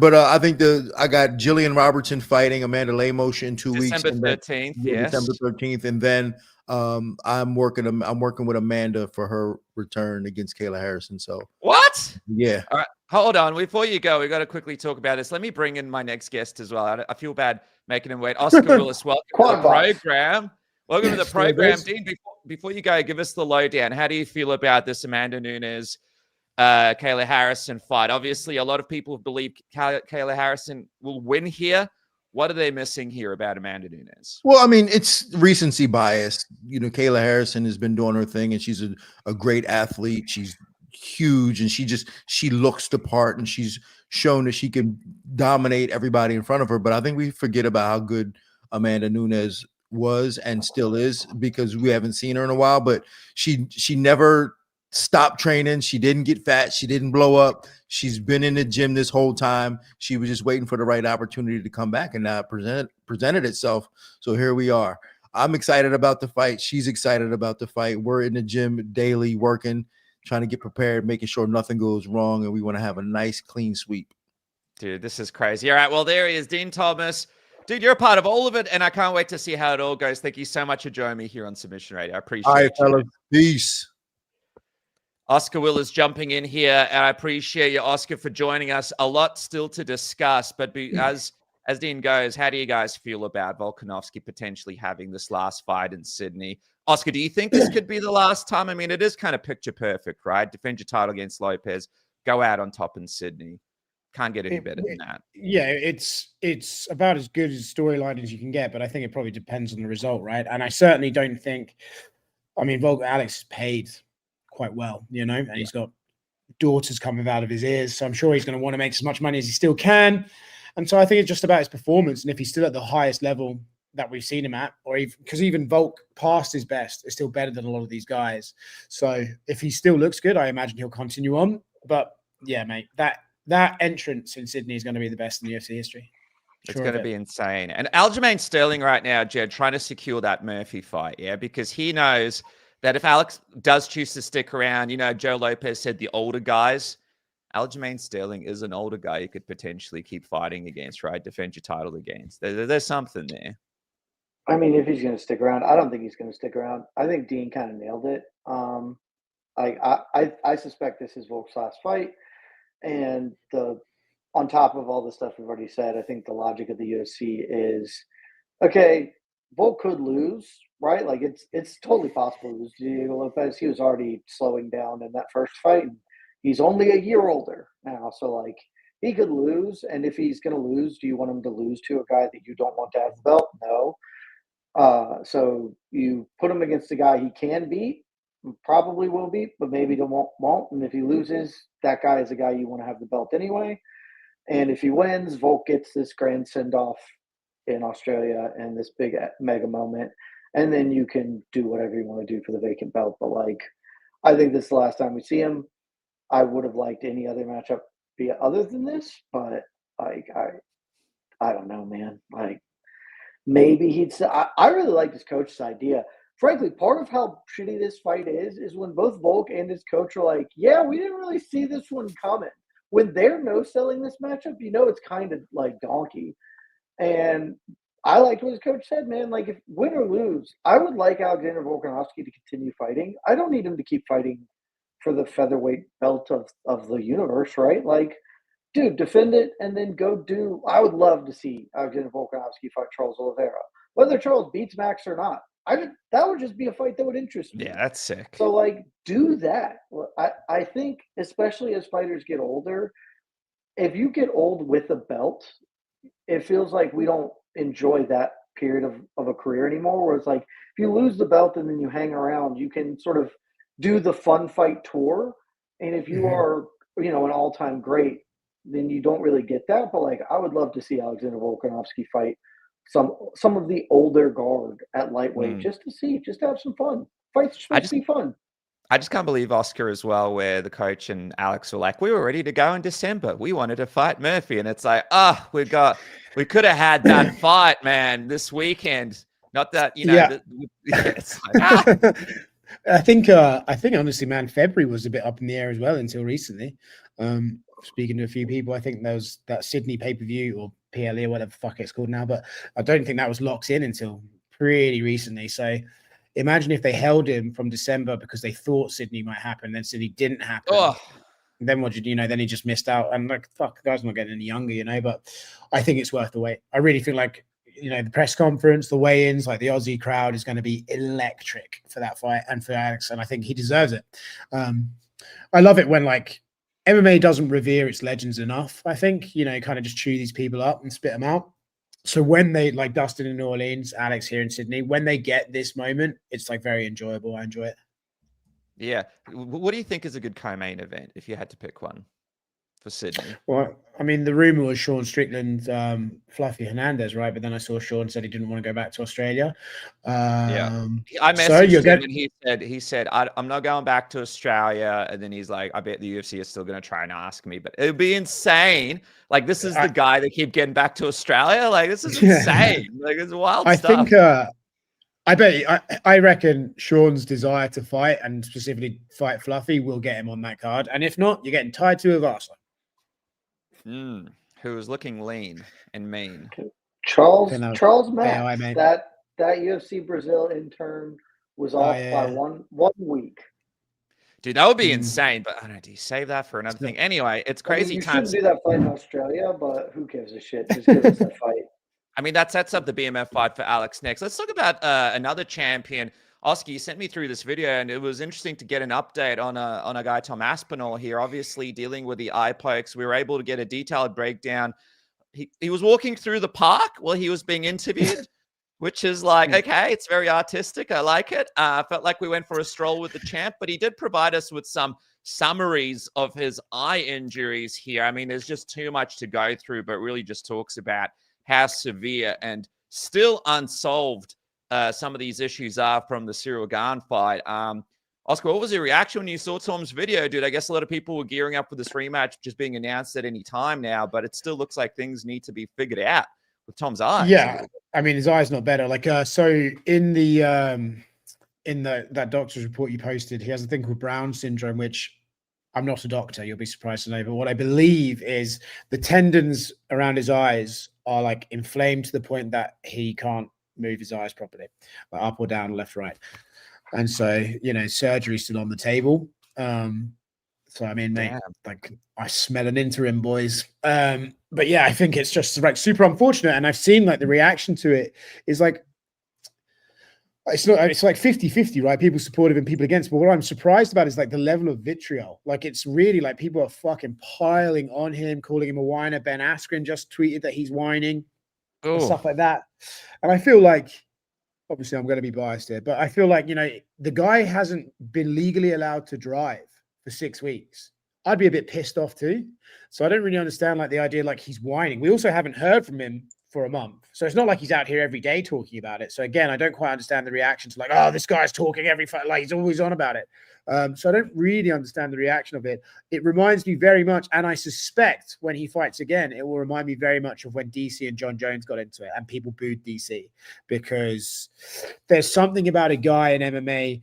but I think I got Jillian Robertson fighting Amanda Lemos in 2 weeks. December 13th. Yes. December 13th. And then I'm working with Amanda for her return against Kayla Harrison. So what? Yeah. All right. Hold on. Before you go, we got to quickly talk about this. Let me bring in my next guest as well. I feel bad making him wait. Oscar Willis, welcome to the program. Welcome to the program. Dean, before you go, give us the lowdown. How do you feel about this Amanda Nunes, Kayla Harrison fight? Obviously, a lot of people believe Kayla Harrison will win here. What are they missing here about Amanda Nunes? Well, I mean, it's recency bias. Kayla Harrison has been doing her thing, and she's a great athlete. She's huge, and she looks the part, and she's shown that she can dominate everybody in front of her. But I think we forget about how good Amanda Nunes was and still is because we haven't seen her in a while. But she never stopped training. She didn't get fat. She didn't blow up. She's been in the gym this whole time. She was just waiting for the right opportunity to come back, and now it presented itself. So here we are. I'm excited about the fight. She's excited about the fight. We're in the gym daily working, trying to get prepared, making sure nothing goes wrong, and we want to have a nice, clean sweep. Dude, this is crazy. All right, well, there he is, Dean Thomas. Dude, you're a part of all of it, and I can't wait to see how it all goes. Thank you so much for joining me here on Submission Radio. I appreciate it. All right, fellas. Peace. Oscar Willis jumping in here, and I appreciate you, Oscar, for joining us. A lot still to discuss, but as Dean goes, how do you guys feel about Volkanovski potentially having this last fight in Sydney? Oscar, do you think this could be the last time? I mean, it is kind of picture perfect, right? Defend your title against Lopez, go out on top in Sydney. Can't get any better than that. Yeah, it's about as good as a storyline as you can get, but I think it probably depends on the result, right? And I certainly don't think, I mean, Alex is paid quite well, and he's got daughters coming out of his ears, so I'm sure he's going to want to make as much money as he still can. And so I think it's just about his performance, and if he's still at the highest level that we've seen him at, or because even Volk past his best is still better than a lot of these guys. So if he still looks good, I imagine he'll continue on. But yeah, mate, that entrance in Sydney is going to be the best in UFC history. It's going to be insane. And Aljamain Sterling right now, Jed, trying to secure that Murphy fight, yeah, because he knows that if Alex does choose to stick around, you know, Joe Lopez said the older guys. Aljamain Sterling is an older guy you could potentially keep fighting against, right? Defend your title against. There's something there. I mean, if he's going to stick around, I don't think he's going to stick around. I think Dean kind of nailed it. I suspect this is Volk's last fight, and on top of all the stuff we've already said, I think the logic of the UFC is, okay, Volk could lose, right? Like it's totally possible to lose to Diego Lopez. He was already slowing down in that first fight. And he's only a year older now, so like he could lose. And if he's going to lose, do you want him to lose to a guy that you don't want to have the belt? No. So you put him against a guy he can beat, probably will beat, but maybe won't. And if he loses, that guy is a guy you want to have the belt anyway. And if he wins, Volk gets this grand send-off in Australia and this big mega moment. And then you can do whatever you want to do for the vacant belt. But, like, I think this is the last time we see him. I would have liked any other matchup be other than this. But, like, I don't know, man. Like, maybe I really like his coach's idea. Frankly, part of how shitty this fight is when both Volk and his coach are like, yeah, we didn't really see this one coming. When they're no-selling this matchup, you know it's kind of like donkey. And I liked what his coach said, man. Like, if win or lose, I would like Alexander Volkanovski to continue fighting. I don't need him to keep fighting for the featherweight belt of the universe, right? Like, dude, defend it and then go do – I would love to see Alexander Volkanovski fight Charles Oliveira. Whether Charles beats Max or not, that would just be a fight that would interest me. Yeah, that's sick. So, like, do that. I think, especially as fighters get older, if you get old with a belt, it feels like we don't enjoy that period of a career anymore, where it's like, if you lose the belt and then you hang around, you can sort of do the fun fight tour. And if you are, you know, an all-time great, then you don't really get that. But, like, I would love to see Alexander Volkanovski fight some of the older guard at lightweight just to have some fun. Fights are supposed to be fun. I just can't believe Oscar as well, where the coach and Alex were like, we were ready to go in December. We wanted to fight Murphy. And it's like, we could have had that fight, man, this weekend. Not that, you know, it's like, I think honestly, man, February was a bit up in the air as well until recently. Speaking to a few people, I think there was that Sydney pay-per-view or PLE or whatever the fuck it's called now, but I don't think that was locked in until pretty recently. So imagine if they held him from December because they thought Sydney might happen, then Sydney didn't happen. Then what did you know? Then he just missed out. And like, fuck, the guy's not getting any younger, you know. But I think it's worth the wait. I really feel like, you know, the press conference, the weigh-ins, like the Aussie crowd is going to be electric for that fight and for Alex, and I think he deserves it. I love it when, like, MMA doesn't revere its legends enough. I think, you know, kind of just chew these people up and spit them out. So when they, like Dustin in New Orleans, Alex here in Sydney, when they get this moment, it's like very enjoyable. I enjoy it. Yeah. What do you think is a good co-main event if you had to pick one for Sydney? Well, I mean, the rumor was Sean Strickland, Fluffy Hernandez, right? But then I saw Sean said he didn't want to go back to Australia. I messaged him and he said, I'm not going back to Australia. And then he's like, I bet the UFC is still going to try and ask me, but it would be insane. Like, this is the guy that keep getting back to Australia. Like, this is insane. Like, it's wild stuff. I reckon Sean's desire to fight and specifically fight Fluffy will get him on that card. And if not, you're getting tied to Avasa. Who is looking lean and mean. Charles Max, that UFC Brazil intern was off by one week. Dude, that would be insane. But I don't know, do you save that for another thing? Anyway, it's crazy. You shouldn't do that fight in Australia, but who gives a shit? Just give us that fight. I mean, that sets up the BMF fight for Alex next. Let's talk about another champion. Oscar, you sent me through this video, and it was interesting to get an update on a guy, Tom Aspinall here, obviously dealing with the eye pokes. We were able to get a detailed breakdown. He was walking through the park while he was being interviewed, which is like, okay, it's very artistic. I like it. Felt like we went for a stroll with the champ, but he did provide us with some summaries of his eye injuries here. I mean, there's just too much to go through, but really just talks about how severe and still unsolved some of these issues are from the Cyril Gane fight. Oscar, what was your reaction when you saw Tom's video, dude? I guess a lot of people were gearing up for this rematch just being announced at any time now, but it still looks like things need to be figured out with Tom's eyes. Yeah, I mean, his eye's not better. Like, so in that doctor's report you posted, he has a thing called Brown syndrome, which I'm not a doctor, you'll be surprised to know, but what I believe is the tendons around his eyes are like inflamed to the point that he can't move his eyes properly, like up or down, left, right. And so, surgery's still on the table. So I mean, mate, like I smell an interim, boys. But yeah, I think it's just like super unfortunate. And I've seen like the reaction to it is like, it's like 50-50, right? People supportive and people against. But what I'm surprised about is like the level of vitriol. Like it's really like people are fucking piling on him, calling him a whiner. Ben Askren just tweeted that he's whining and stuff like that. And I feel like, obviously I'm going to be biased here, but I feel like, the guy hasn't been legally allowed to drive for 6 weeks. I'd be a bit pissed off too. So I don't really understand like the idea like he's whining. We also haven't heard from him for a month. So it's not like he's out here every day talking about it. So again, I don't quite understand the reaction to like, oh, this guy's talking every fight, like he's always on about it. So I don't really understand the reaction of it. It reminds me very much, and I suspect when he fights again, it will remind me very much of when DC and John Jones got into it and people booed DC, because there's something about a guy in MMA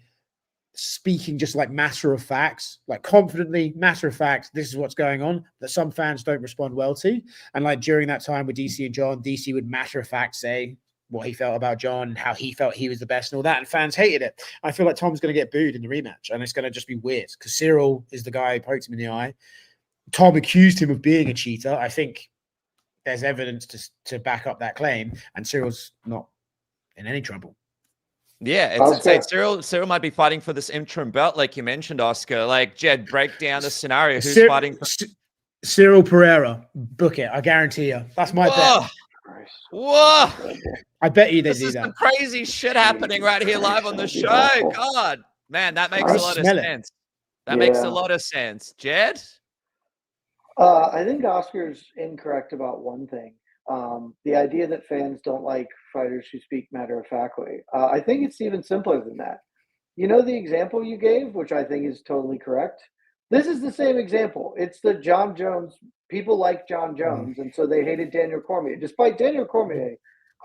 speaking just like matter of facts, like confidently, matter of fact, this is what's going on, that some fans don't respond well to. And like during that time with DC and John, DC would matter of fact say what he felt about John and how he felt he was the best and all that, and fans hated it. I feel like Tom's going to get booed in the rematch, and it's going to just be weird because Cyril is the guy who poked him in the eye. Tom accused him of being a cheater. I think there's evidence to back up that claim, and Cyril's not in any trouble. Yeah, it's insane. Cyril might be fighting for this interim belt, like you mentioned, Oscar. Like, Jed, break down the scenario. Who's fighting for Cyril Pereira? Book it. I guarantee you. That's my bet. Whoa! I bet you they do that. This is some crazy shit happening right here live on the show. God, man, that makes a lot of sense. That makes a lot of sense. Jed? I think Oscar's incorrect about one thing. The idea that fans don't like fighters who speak matter-of-factly. I think it's even simpler than that. You know the example you gave, which I think is totally correct? This is the same example. It's the John Jones. People like John Jones, and so they hated Daniel Cormier, despite Daniel Cormier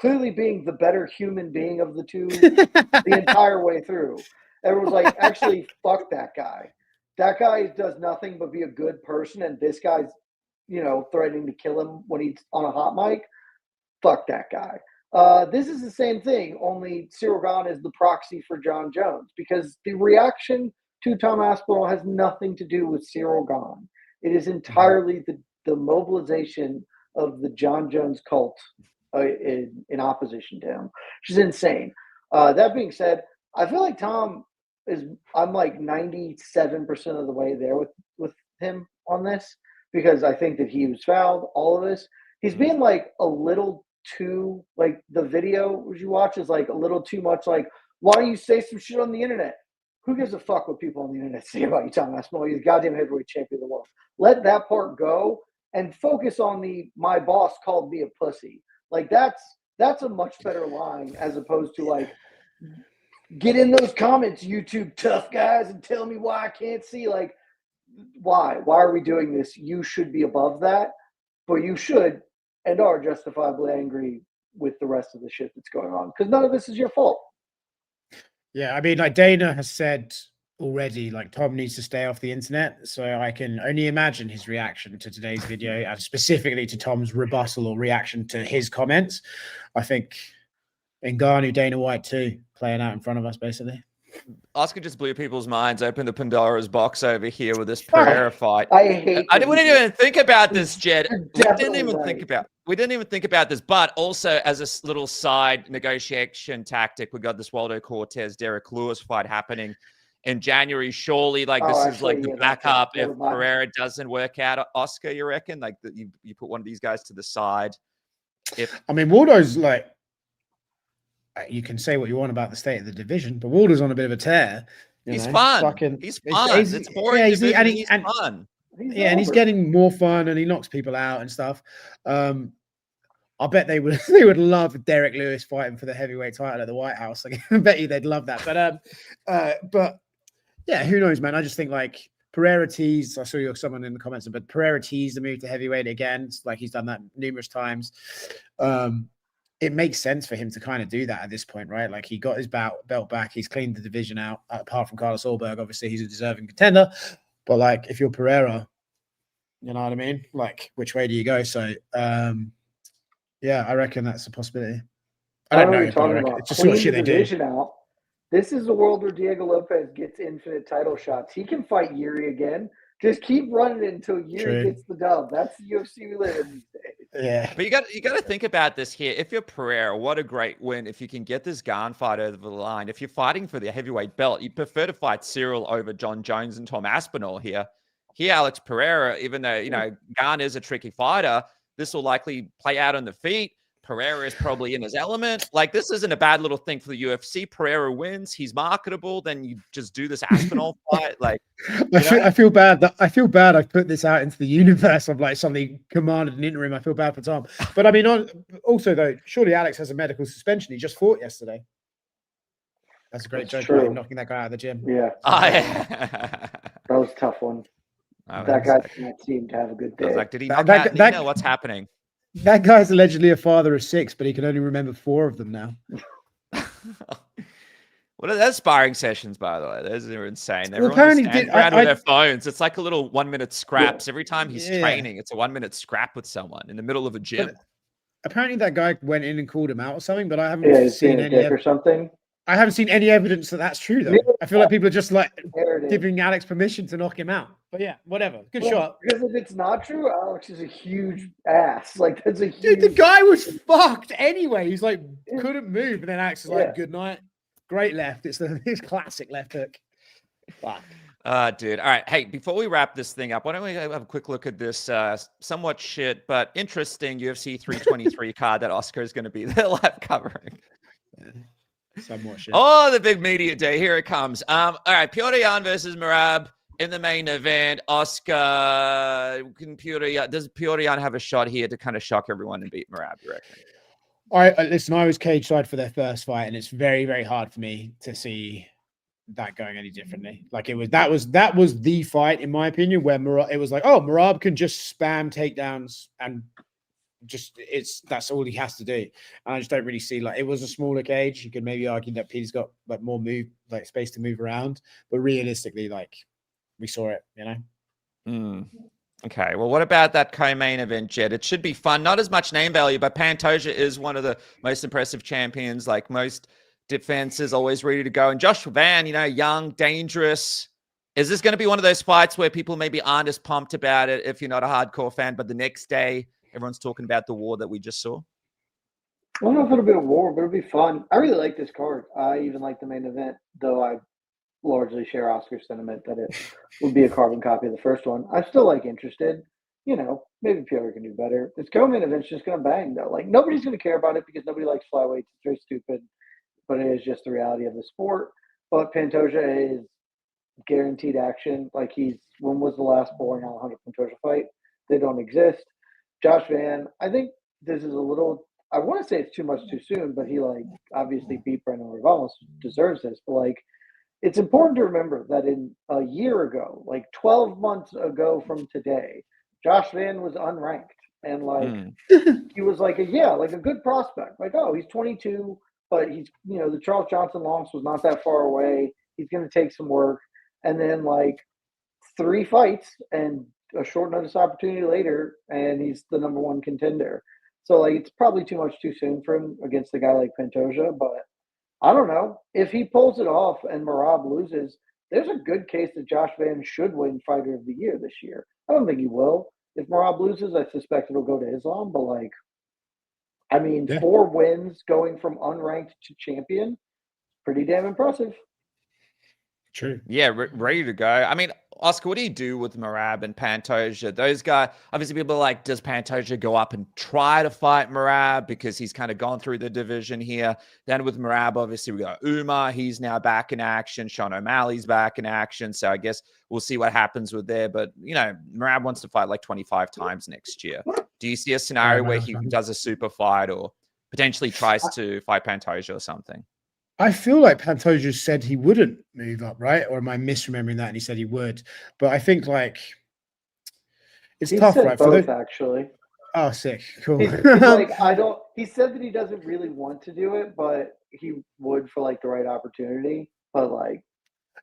clearly being the better human being of the two the entire way through. Everyone's like, actually, fuck that guy. That guy does nothing but be a good person, and this guy's, threatening to kill him when he's on a hot mic. Fuck that guy. This is the same thing, only Cyril Gane is the proxy for John Jones, because the reaction to Tom Aspinall has nothing to do with Cyril Gane. It is entirely the mobilization of the John Jones cult in opposition to him, which is insane. That being said, I feel like I'm like 97% of the way there with him on this, because I think that he was fouled, all of this. He's being like a little too, like the video you watch is like a little too much like, why don't you say some shit on the internet? Who gives a fuck what people on the internet say about you, Tom Aspinall? You're the goddamn heavyweight champion of the world. Let that part go and focus on my boss called me a pussy. Like that's a much better line, as opposed to like, get in those comments, YouTube tough guys, and tell me why I can't see. Like, why are we doing this? You should be above that, but you should and are justifiably angry with the rest of the shit that's going on, because none of this is your fault. Yeah, I mean, like Dana has said already, like Tom needs to stay off the internet. So I can only imagine his reaction to today's video, and specifically to Tom's rebuttal or reaction to his comments. I think Ngannou, Dana White too, playing out in front of us, basically. Oscar just blew people's minds, opened the Pandora's box over here with this Pereira fight. We didn't even think about this, Jed. We didn't even think about this. But also, as a little side negotiation tactic, we got this Waldo Cortez, Derek Lewis fight happening in January. Surely, like this is like the backup if Pereira doesn't work out. Oscar, you reckon? Like you put one of these guys to the side. I mean, Waldo's like, you can say what you want about the state of the division, but Waldo's on a bit of a tear. He's fun. He's fun. It's boring. Yeah, he's fun. And he's getting more fun, and he knocks people out and stuff. I bet they would love Derek Lewis fighting for the heavyweight title at the White House. Like, I bet you they'd love that. But yeah, who knows, man? I just think like Pereira teased. I saw someone in the comments, but Pereira teased the move to heavyweight again. It's like he's done that numerous times. It makes sense for him to kind of do that at this point, right? Like he got his belt back. He's cleaned the division out. Apart from Carlos Ulberg, obviously he's a deserving contender. But like, if you're Pereira, you know what I mean? Like, which way do you go? So, yeah, I reckon that's a possibility. I don't know. It's just sort of shit they do. Out. This is the world where Diego Lopez gets infinite title shots. He can fight Yuri again. Just keep running until Yuri gets the dub. That's the UFC we live in these days. Yeah, but you got to think about this here. If you're Pereira, what a great win! If you can get this Garn fight over the line, if you're fighting for the heavyweight belt, you prefer to fight Cyril over John Jones and Tom Aspinall here. Here, Alex Pereira, even though Garn is a tricky fighter, this will likely play out on the feet. Pereira is probably in his element. Like, this isn't a bad little thing for the UFC. Pereira wins. He's marketable. Then you just do this Aspinall fight. Like, I feel bad. I feel bad. I've put this out into the universe of like somebody commanded an interim. I feel bad for Tom. But I mean, also though, surely Alex has a medical suspension. He just fought yesterday. That's a great joke about him knocking that guy out of the gym. Yeah. That was a tough one. That guy didn't seem to have a good day. Like, did he knock out Nina? What's happening? That guy's allegedly a father of 6, but he can only remember 4 of them now. What are those sparring sessions, by the way? Those are insane. Well, everyone just stands around with their phones. It's like a little 1-minute scraps. Every time he's training, it's a 1-minute scrap with someone in the middle of a gym. But apparently that guy went in and called him out or something, but I haven't seen any or something. I haven't seen any evidence that that's true, though. I feel like people are just like giving Alex permission to knock him out. But yeah, whatever. Good shot. Because if it's not true, Alex is a huge ass. Like, that's a huge... Dude, the guy was fucked anyway. He's like, couldn't move. And then Alex is like, good night. Great left. It's his classic left hook. Fuck. Dude. All right. Hey, before we wrap this thing up, why don't we have a quick look at this somewhat shit but interesting UFC 323 card that Oscar is going to be there live covering. Somewhat shit. Oh, the big media day. Here it comes. All right. Petr Yan versus Merab in the main event. Oscar, does Petr Yan have a shot here to kind of shock everyone and beat Merab, you reckon? All right, listen, I was cage side for their first fight, and it's very, very hard for me to see that going any differently. Like that was the fight, in my opinion, where it was like, oh, Merab can just spam takedowns and that's all he has to do. And I just don't really see, like, it was a smaller cage. You could maybe argue that Peter's got like more space to move around, but realistically, like, we saw it, you know. Okay, well, what about that co-main event, Jed? It should be fun. Not as much name value, but Pantoja is one of the most impressive champions. Like, most defenses, always ready to go. And Josh Van, young, dangerous. Is this going to be one of those fights where people maybe aren't as pumped about it if you're not a hardcore fan, but the next day everyone's talking about the war that we just saw? I don't know if it'll be a war, but it'll be fun. I really like this card. I even like the main event, though I largely share Oscar's sentiment that it would be a carbon copy of the first one. I'm still interested. Maybe Petr can do better. This co-main event's just going to bang, though. Like, nobody's going to care about it because nobody likes flyweights. It's very stupid, but it is just the reality of the sport. But Pantoja is guaranteed action. Like, when was the last boring Alejandro Pantoja fight? They don't exist. Josh Van, I think this is a little, I want to say it's too much too soon, but he obviously beat Brandon Rivales, deserves this, but it's important to remember that in a year ago, 12 months ago from today, Josh Van was unranked. And he was a good prospect. He's 22, but he's, the Charles Johnson loss was not that far away. He's going to take some work. And then 3 fights and a short notice opportunity later, and he's the number 1 contender. So it's probably too much too soon for him against a guy like Pantoja, but I don't know. If he pulls it off and Merab loses, there's a good case that Josh Van should win Fighter of the Year this year. I don't think he will. If Merab loses, I suspect it'll go to Islam. But 4 wins going from unranked to champion, pretty damn impressive. True. Yeah, ready to go. I mean, Oscar, what do you do with Merab and Pantoja? Those guys, obviously people are like, does Pantoja go up and try to fight Merab because he's kind of gone through the division here? Then with Merab, obviously we got Umar. He's now back in action. Sean O'Malley's back in action. So I guess we'll see what happens with there. But, Merab wants to fight 25 times next year. Do you see a scenario where he does a super fight or potentially tries to fight Pantoja or something? I feel like Pantoja said he wouldn't move up, right? Or am I misremembering that? And he said he would. But I think like it's He tough, said right? both, actually. Oh, sick. Cool. He's like, he said that he doesn't really want to do it, but he would for like the right opportunity. But like,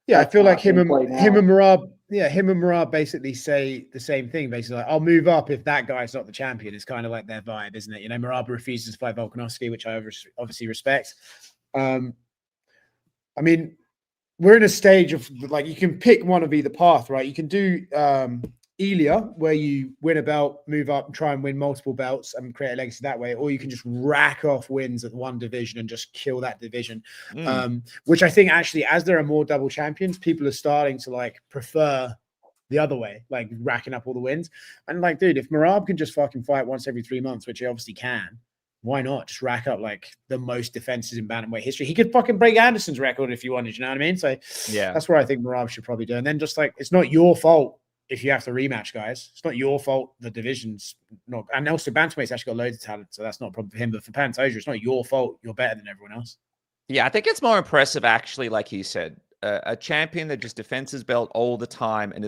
yeah, I feel like him and Merab. Merab basically say the same thing. Basically, like, I'll move up if that guy's not the champion. It's kind of like their vibe, isn't it? You know, Merab refuses to fight Volkanovski, which I obviously respect. I mean, we're in a stage of like you can pick one of either path, right? You can do Elia, where you win a belt, move up, and try and win multiple belts and create a legacy that way, or you can just rack off wins at one division and just kill that division. Which I think actually, as there are more double champions, people are starting to like prefer the other way, like racking up all the wins. And like, dude, if Merab can just fucking fight once every 3 months, which he obviously can, why not just rack up like the most defenses in bantamweight history? He could fucking break Anderson's record if you wanted, you know what I mean? So yeah, that's where I think Merab should probably do. And then just like, it's not your fault if you have to rematch, guys. It's not your fault. The division's not, and also bantamweight's actually got loads of talent, so that's not a problem for him. But for Pantoja, it's not your fault. You're better than everyone else. Yeah, I think it's more impressive, actually, like he said. A champion that just defends his belt all the time, and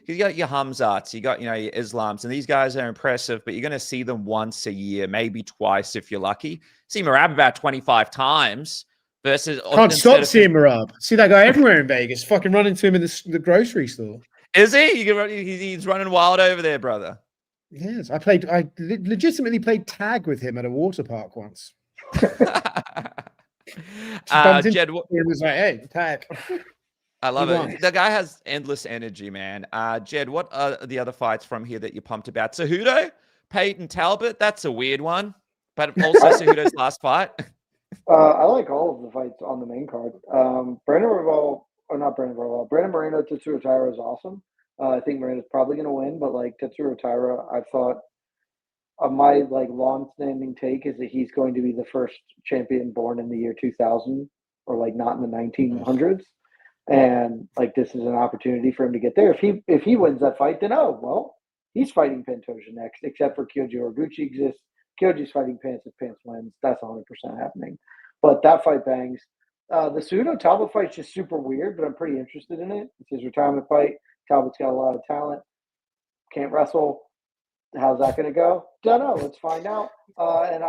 you got your Hamzats, you got your Islams, and these guys are impressive, but you're going to see them once a year, maybe twice if you're lucky. See Merab about 25 times versus. Can't stop seeing Merab. See that guy everywhere in Vegas. Fucking run into him in the grocery store. Is he? He's running wild over there, brother. Yes, I legitimately played tag with him at a water park once. Jed, it was like, hey, tag. I love it. The guy has endless energy, man. Jed, what are the other fights from here that you're pumped about? Cejudo, Peyton Talbot, that's a weird one, but also Cejudo's last fight. I like all of the fights on the main card. Brandon Moreno, Tetsuo Taira is awesome. I think Moreno's probably going to win, but like Tetsuo Taira, I thought my like long-standing take is that he's going to be the first champion born in the year 2000 or like not in the 1900s, and like this is an opportunity for him to get there. If he wins that fight, then he's fighting Pantoja next, except for Kyoji Horiguchi exists. Kyoji's fighting Pants if Pants wins. That's 100% happening. But that fight bangs. The Cejudo Talbot fight's just super weird, but I'm pretty interested in it. It's his retirement fight. Talbot's got a lot of talent. Can't wrestle. How's that going to go? Don't know. Let's find out.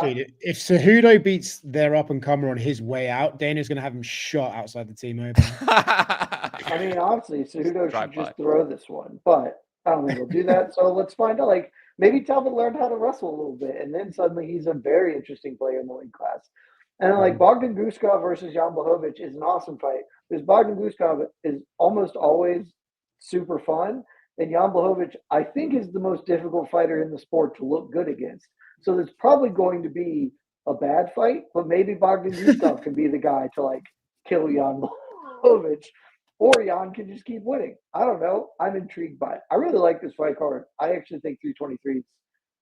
Dude, if Cejudo beats their up-and-comer on his way out, Dana's going to have him shot outside the team open. I mean, honestly, Cejudo should just throw this one. But I don't think he'll do that. So let's find out. Like, maybe Talbot learned how to wrestle a little bit, and then suddenly he's a very interesting player in the weight class. And like Bogdan Guskov versus Jan Blachowicz is an awesome fight because Bogdan Guskov is almost always super fun. And Jan Blachowicz, I think, is the most difficult fighter in the sport to look good against. So there's probably going to be a bad fight, but maybe Bogdan Guskov can be the guy to like kill Jan Blachowicz, or Jan can just keep winning. I don't know. I'm intrigued by it. I really like this fight card. I actually think 323 is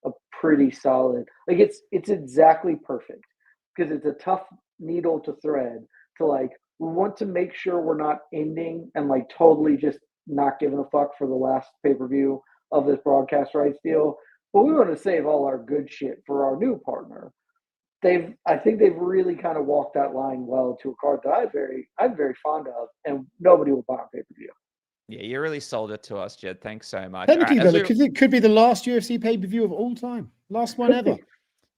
a pretty solid. Like it's exactly perfect because it's a tough needle to thread. To like, we want to make sure we're not ending and like totally just not giving a fuck for the last pay-per-view of this broadcast rights deal, but we want to save all our good shit for our new partner. I think they've really kind of walked that line well to a card that I'm very fond of, and nobody will buy on pay-per-view. Yeah, you really sold it to us, Jed. Thanks so much. Technically, it could be the last UFC pay-per-view of all time, last one ever.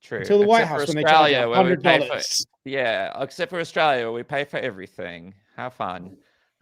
True. Until the White House when they charge $100. Yeah, except for Australia, where we pay for everything. How fun.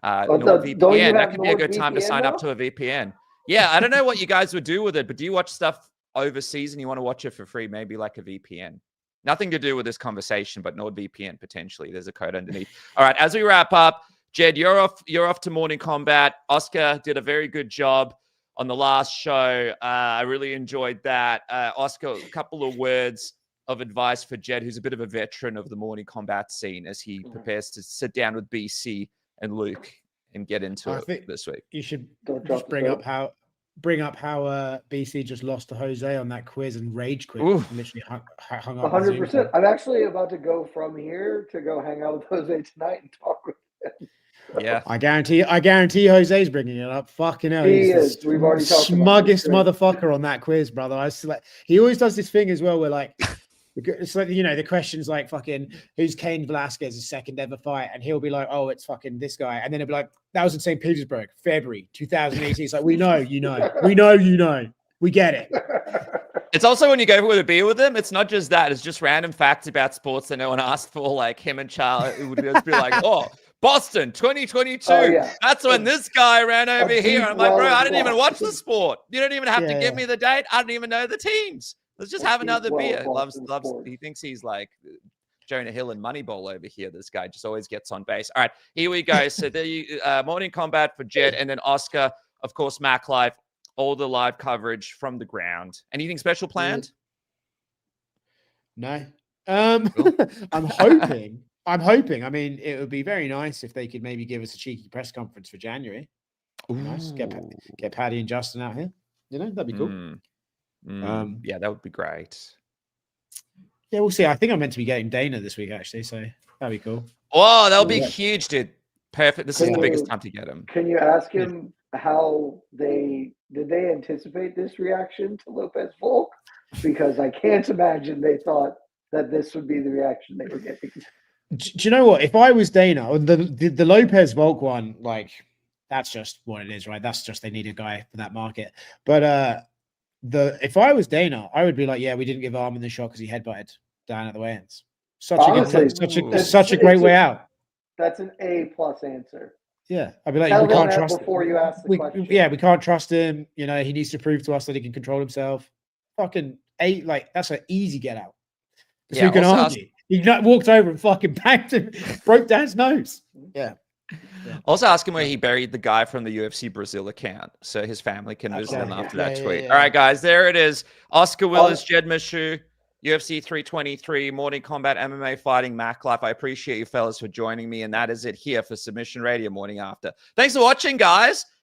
NordVPN, that could be a good time to sign up to a VPN. Yeah, I don't know what you guys would do with it, but do you watch stuff overseas and you want to watch it for free? Maybe like a VPN. Nothing to do with this conversation, but NordVPN potentially. There's a code underneath. All right, as we wrap up, Jed, you're off to Morning Combat. Oscar did a very good job on the last show. I really enjoyed that. Oscar, a couple of words of advice for Jed, who's a bit of a veteran of the Morning Combat scene as he prepares to sit down with BC and Luke and get into it this week. You should just bring up how BC just lost to Jose on that quiz and rage quit. Literally hung up. 100%. I'm actually about to go from here to go hang out with Jose tonight and talk with him. Yeah, I guarantee Jose's bringing it up. Fucking hell, he is. We've already talked smuggest motherfucker on that quiz, brother. He always does this thing as well where like It's like, you know, the question's like fucking who's Cain Velasquez's second ever fight, and he'll be like, oh, it's fucking this guy, and then it'll be like, that was in St. Petersburg, February 2018. It's like, we know, you know, we get it. It's also when you go with a beer with him, it's not just that, it's just random facts about sports that no one asked for, like him and Charles. It would just be like, oh, Boston 2022. Oh, yeah. That's when this guy ran over here. And I'm like, bro, I didn't even watch the Boston. sport. You don't even have to Yeah, give yeah. me the date. I don't even know the teams. Let's just have another beer. Loves. Boston He thinks he's like Jonah Hill and Moneyball over here. This guy just always gets on base. All right, here we go. So the morning combat for Jed, and then Oscar, of course, Mac Live, all the live coverage from the ground. Anything special planned? No. I'm hoping. I mean, it would be very nice if they could maybe give us a cheeky press conference for January. Nice. Get Paddy and Justin out here. You know, that'd be cool. Yeah, that would be great. Yeah, we'll see. I think I'm meant to be getting Dana this week, actually, so that'd be cool. Oh, that'll be huge, dude. Perfect. This is the biggest time to get him. Can you ask him how did they anticipate this reaction to Lopez Volk? Because I can't imagine they thought that this would be the reaction they were getting. Do you know what? If I was Dana, the Lopez Volk one, like, that's just what it is, right? That's just they need a guy for that market. But if I was Dana, I would be like, yeah, we didn't give Armin the shot because he headbutted down at the weigh-ins. Such a great way out. That's an A+ answer. Yeah, I'd be like, Tell we can't them that trust before you ask the question. Yeah, we can't trust him. You know, he needs to prove to us that he can control himself. Fucking A, like, that's an easy get out. Yeah, who can argue? He walked over and fucking banged him, broke down his nose. Yeah. Also ask him where he buried the guy from the UFC Brazil account, so his family can visit him after that tweet. All right, guys, there it is. Oscar Willis, Jed Meshew, UFC 323, Morning Combat MMA Fighting, Mac Life. I appreciate you fellas for joining me, and that is it here for Submission Radio Morning After. Thanks for watching, guys.